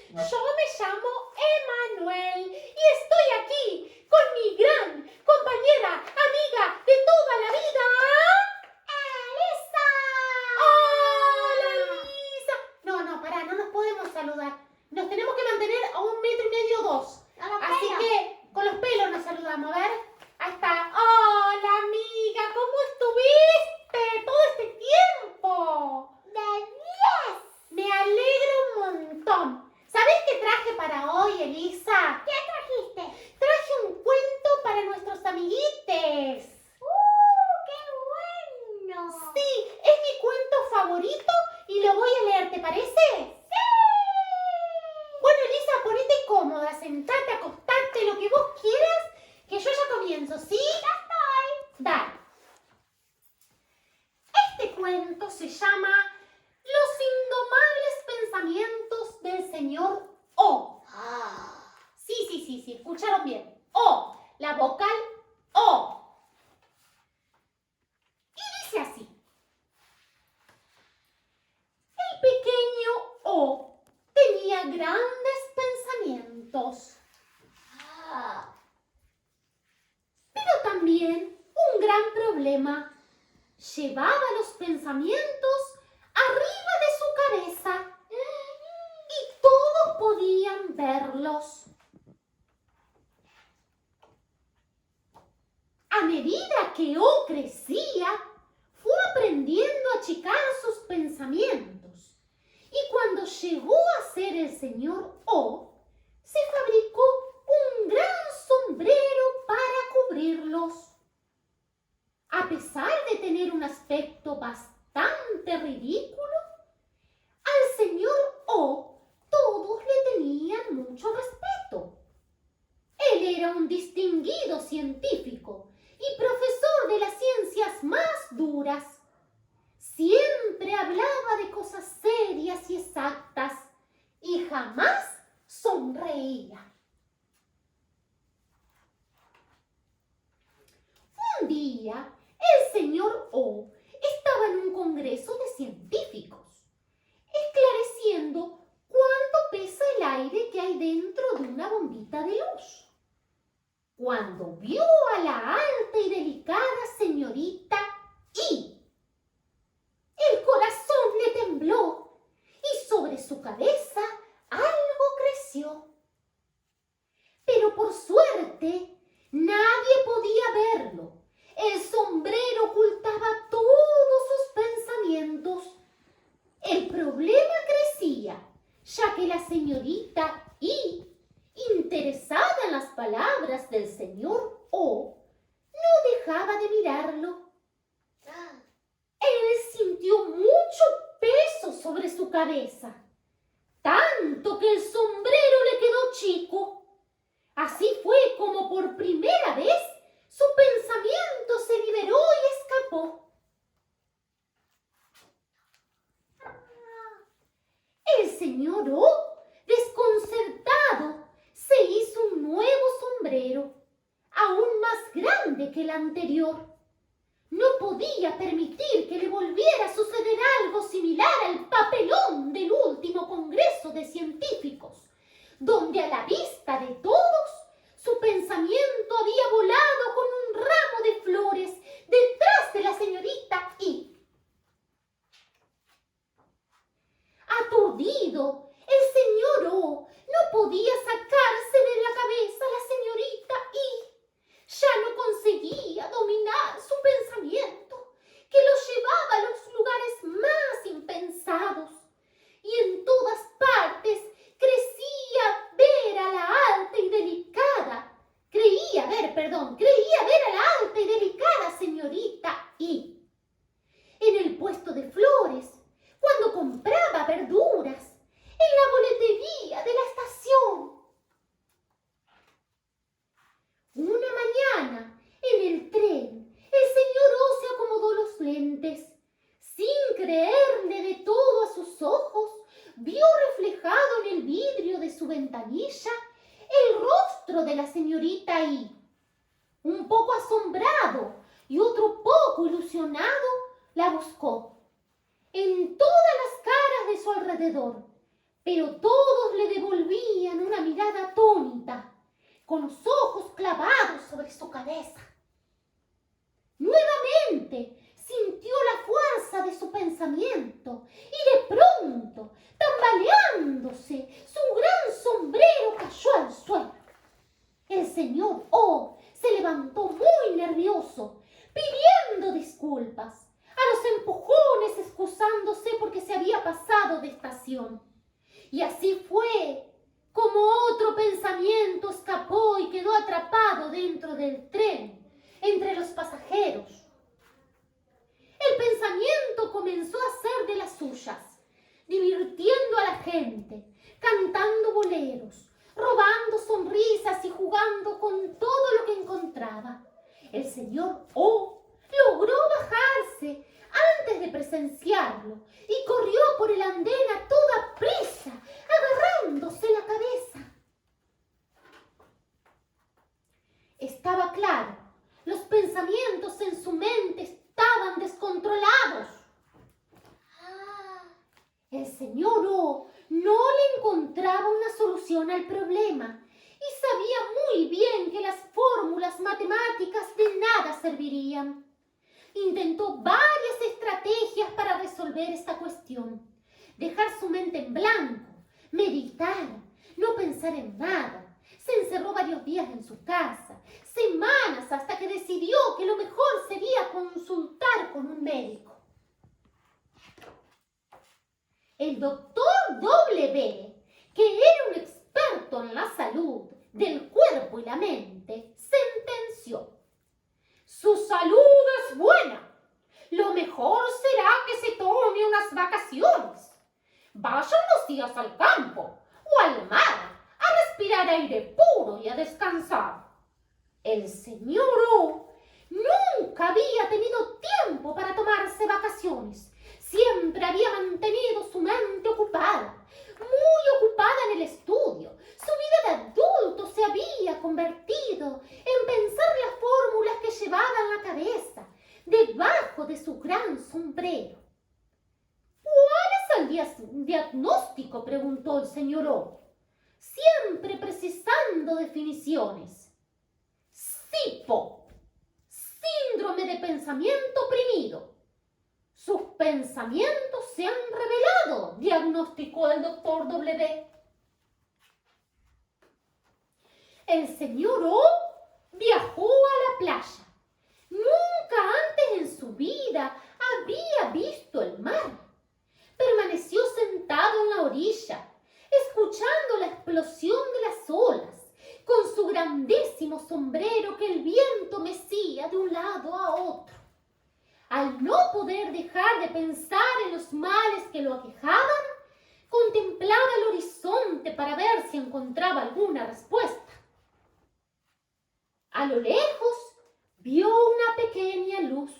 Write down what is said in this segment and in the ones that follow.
Yo me llamo Emanuel y estoy aquí con mi gran compañera, amiga de toda la vida, ¡Elisa! ¡Hola, Elisa! No, pará, no nos podemos saludar. Nos tenemos que mantener a 1,5 metros o 2. Así que con los pelos nos saludamos, a ver. Ahí está. ¡Hola, amiga! ¿Cómo estuviste todo este tiempo? ¡De 10! Me alegro un montón. ¿Sabés qué traje para hoy, Elisa? ¿Qué trajiste? Traje un cuento para nuestros amiguites. ¡Qué bueno! Sí, es mi cuento favorito y lo voy a leer, ¿te parece? ¡Sí! Bueno, Elisa, ponete cómoda, sentate, acostarte, lo que vos quieras, que yo ya comienzo, ¿sí? ¡Ya estoy! Dale. Este cuento se llama Los indomables pensamientos del señor O. Sí, escucharon bien. O, la vocal O. Y dice así. El pequeño O tenía grandes pensamientos, pero también un gran problema. Llevaba los pensamientos arriba de su cabeza y todos podían verlos. A medida que O crecía, fue aprendiendo a achicar sus pensamientos. Y cuando llegó a ser el señor O, se fabricó un gran sombrero para cubrirlos. A pesar de tener un aspecto bastante ridículo, al señor O todos le tenían mucho respeto. Él era un distinguido científico y profesor de las ciencias más duras. Siempre hablaba de cosas serias y exactas y jamás sonreía. Un día, el señor O estaba en un congreso de científicos, esclareciendo cuánto pesa el aire que hay dentro de una bombita de luz, cuando vio a la alta y delicada señorita I. El corazón le tembló y sobre su cabeza algo creció. Pero por suerte nadie podía verlo. El sombrero ocultaba todos sus pensamientos. El problema crecía, ya que la señorita I, interesada en las palabras del señor O, no dejaba de mirarlo. Él sintió mucho peso sobre su cabeza, tanto que el sombrero le quedó chico. Así fue como por primera vez su pensamiento se liberó y escapó. El señor O, desconcertado, se hizo un nuevo sombrero, aún más grande que el anterior. No podía permitir que le volviera a suceder algo similar al papelón del último congreso de científicos, donde a la vista de todos su pensamiento había volado con un ramo de flores detrás de la señorita I. Aturdido, el señor O no podía sacarse de la cabeza a la señorita I. Ya no conseguía dominar su pensamiento, que lo llevaba a los lugares más impensados. Y en todas partes creía ver a la alta y delicada señorita I. En el puesto de flores, cuando compraba verduras, en la boletería de la estación. Una mañana, en el tren, el señor O se acomodó los lentes. Sin creerle de todo a sus ojos, vio reflejado en el vidrio de su ventanilla el rostro de la señorita I. Un poco asombrado y otro poco ilusionado, la buscó en todas las caras de su alrededor, pero todos le devolvían una mirada atónita, con los ojos clavados sobre su cabeza. Nuevamente sintió la fuerza de su pensamiento y de pronto, tambaleándose, su gran sombrero cayó al suelo. El señor O se levantó muy nervioso, pidiendo disculpas, a los empujones excusándose porque se había pasado de estación. Y así fue como otro pensamiento escapó y quedó atrapado dentro del tren, entre los pasajeros. El pensamiento comenzó a hacer de las suyas, divirtiendo a la gente, cantando boleros, robando sonrisas y jugando con todo lo que encontraba. El señor O logró bajarse antes de presenciarlo y corrió por el andén a toda prisa, agarrándose la cabeza. Estaba claro, los pensamientos en su mente estaban descontrolados. El señor O no le encontraba una solución al problema y sabía muy bien que las fórmulas matemáticas de nada servirían. Intentó varias estrategias para resolver esta cuestión. Dejar su mente en blanco, meditar, no pensar en nada. Se encerró varios días en su casa, semanas, hasta que decidió que lo mejor sería consultar con un médico. El doctor W, que era un experto en la salud del cuerpo y la mente, sentenció: su salud es buena. Lo mejor será que se tome unas vacaciones. Vaya unos días al campo o al mar a respirar aire puro y a descansar. El señor O nunca había tenido tiempo para tomarse vacaciones. Siempre había mantenido su mente ocupada, muy ocupada en el estudio. Su vida de adulto se había convertido en pensar las fórmulas que llevaba en la cabeza, debajo de su gran sombrero. ¿Cuál es el diagnóstico?, preguntó el señor O, siempre precisando definiciones. SIPO, síndrome de pensamiento oprimido. Sus pensamientos se han revelado, diagnosticó el doctor W. El señor O viajó a la playa. Nunca antes en su vida había visto el mar. Permaneció sentado en la orilla, escuchando la explosión de las olas, con su grandísimo sombrero que el viento mecía de un lado a otro. Al no poder dejar de pensar en los males que lo aquejaban, contemplaba el horizonte para ver si encontraba alguna respuesta. A lo lejos vio una pequeña luz,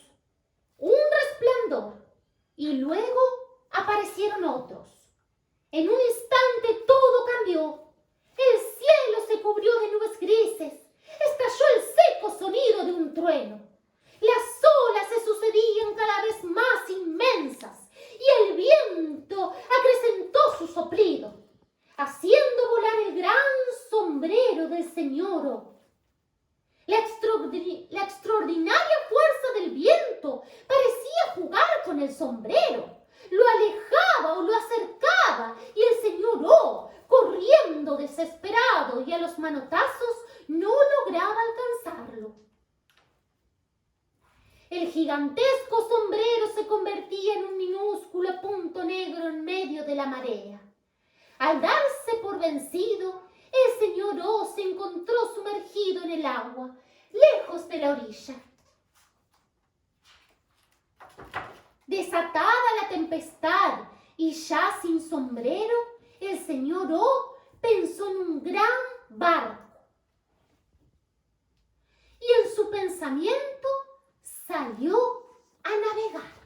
un resplandor, y luego aparecieron otros. En un instante todo cambió. El cielo se cubrió de nubes grises. Estalló el seco sonido de un trueno. Las olas se sucedían cada vez más inmensas y el viento acrecentó su soplido, haciendo volar el gran sombrero del señor O. La extraordinaria fuerza del viento parecía jugar con el sombrero. Lo alejaba o lo acercaba y el señor O, corriendo desesperado y a los manotazos, no lograba alcanzarlo. El gigantesco sombrero se convertía en un minúsculo punto negro en medio de la marea. Al darse por vencido, el señor O se encontró sumergido en el agua, lejos de la orilla. Desatada la tempestad y ya sin sombrero, el señor O pensó en un gran barco. Y en su pensamiento salió a navegar.